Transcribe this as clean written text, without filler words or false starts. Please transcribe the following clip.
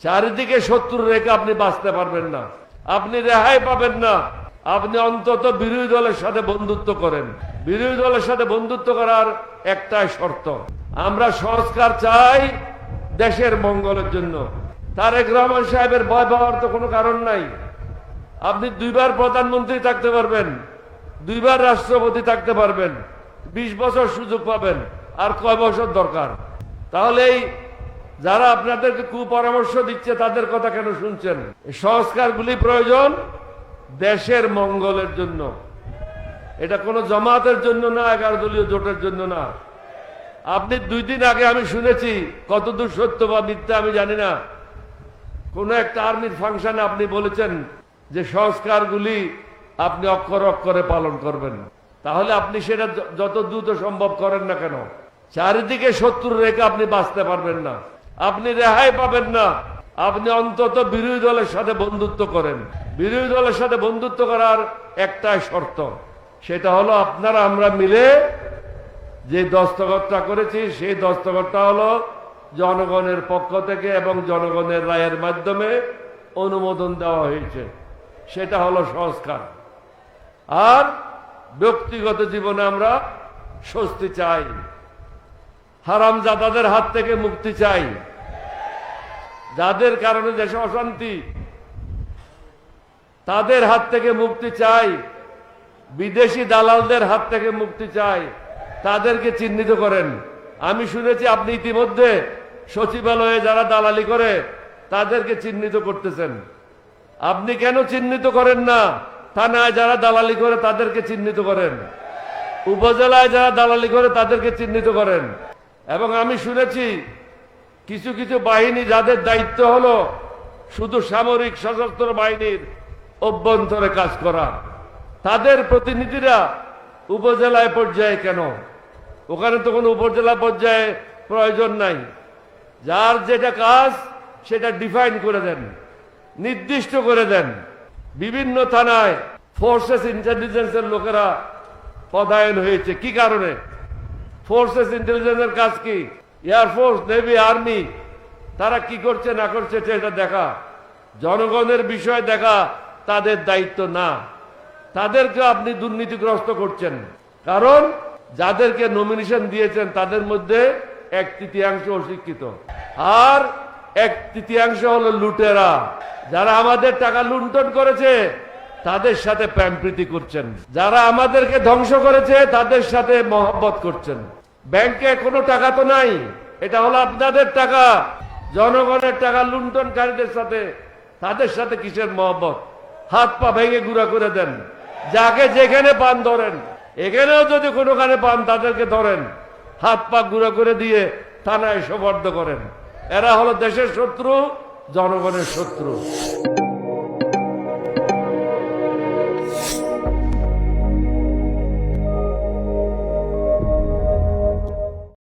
চারিদিকে শত্রু রেখে আপনি বাঁচতে পারবেন না, আপনি রেহাই পাবেন না। আপনি অন্তত বিরোধী দলের সাথে বন্ধুত্ব করেন। বিরোধী দলের সাথে বন্ধুত্ব করার একটাই শর্ত, আমরা সংস্কার চাই দেশের মঙ্গলের জন্য। তারেক রহমান সাহেবের ভয় পাওয়ার তো কোনো কারণ নাই। আপনি দুইবার প্রধানমন্ত্রী থাকতে পারবেন, দুইবার রাষ্ট্রপতি থাকতে পারবেন, 20 বছর সুযোগ পাবেন, আর কয় বছর দরকার? তাহলে এই যারা আপনাদেরকে কুপরামর্শ দিচ্ছে তাদের কথা কেন শুনছেন? সংস্কারগুলি প্রয়োজন দেশের মঙ্গলের জন্য, এটা কোনো জামাতের জন্য না, 11 দলীয় জোটের জন্য না। আপনি 2 দিন আগে আমি শুনেছি, কতদূর সত্য বা মিথ্যা আমি জানি না, কোন একটা আর্মির ফাংশনে আপনি বলেছেন যে সংস্কারগুলি আপনি অক্ষরে অক্ষরে পালন করবেন। তাহলে আপনি সেটা যত দ্রুত সম্ভব করেন না কেন, চারিদিকে শত্রু রেখে আপনি বাঁচতে পারবেন না, আপনি রেহাই পাবেন না। আপনি অন্তত বিরোধী দলের সাথে বন্ধুত্ব করেন। বিরোধী দলের সাথে বন্ধুত্ব করার একটাই শর্ত, সেটা হলো আপনারা আমরা মিলে যে দস্তখতটা করেছি, সেই দস্তখতটা হলো জনগণের পক্ষ থেকে এবং জনগণের রায়ের মাধ্যমে অনুমোদন দেওয়া হয়েছে, সেটা হলো সংস্কার। আর ব্যক্তিগত জীবনে আমরা স্বস্তি চাই, হারামজাদাদের হাত থেকে মুক্তি চাই, যাদের কারণে দেশে অশান্তি তাদের হাত থেকে মুক্তি চাই, বিদেশি দালালদের হাত থেকে মুক্তি চাই, তাদেরকে চিহ্নিত করেন। আমি শুনেছি আপনি ইতিমধ্যে সচিবালয়ে যারা দালালি করে তাদেরকে চিহ্নিত করতেছেন। আপনি কেন চিহ্নিত করেন না? থানায় যারা দালালি করে তাদেরকে চিহ্নিত করেন, উপজেলায় যারা দালালি করে তাদেরকে চিহ্নিত করেন। এবং আমি শুনেছি কিছু কিছু বাহিনী যাদের দায়িত্ব হলো শুধু সামরিক সশস্ত্র বাহিনীর অভ্যন্তরে কাজ করা, তাদের প্রতিনিধিরা উপজেলায় পর্যায়ে কেন? ওখানে তো কোনো উপজেলা পর্যায়ে প্রয়োজন নাই। যার যেটা কাজ সেটা ডিফাইন করে দেন, নির্দিষ্ট করে দেন। বিভিন্ন থানায় ফোর্সেস ইন্টেলিজেন্সের লোকেরা পদায়ন হয়েছে, কি কারণে? ফোর্সেস ইন্টেলিজেন্সের কাজ কি? এয়ারফোর্স, নেভি, আর্মি, তারা কি করছে না করছে এটা দেখা, জনগণের বিষয় দেখা তাদের দায়িত্ব না। তাদেরকে আপনি দুর্নীতিগ্রস্ত করছেন, কারণ যাদেরকে নমিনেশন দিয়েছেন তাদের মধ্যে 1/3 অশিক্ষিত, আর 1/3 হলো লুটেরা, যারা আমাদের টাকা লুণ্ঠন করেছে তাদের সাথে প্রেমপ্রীতি করছেন, যারা আমাদেরকে ধ্বংস করেছে তাদের সাথে মহব্বত করছেন। ব্যাংকে কোনো টাকা তো নাই, এটা হলো আপনাদের টাকা, জনগণের টাকা লুণ্ঠনকারীদের সাথে, তাদের সাথে কিসের মহব্বত? হাত পা ভেঙে গুঁড়া করে দেন, যাকে যেখানে পান ধরেন। এখানেও যদি কোনোখানে পান তাদেরকে ধরেন, হাত পা গুঁড়া করে দিয়ে থানায় সোপর্দ করেন। এরা হলো দেশের শত্রু, জনগণের শত্রু।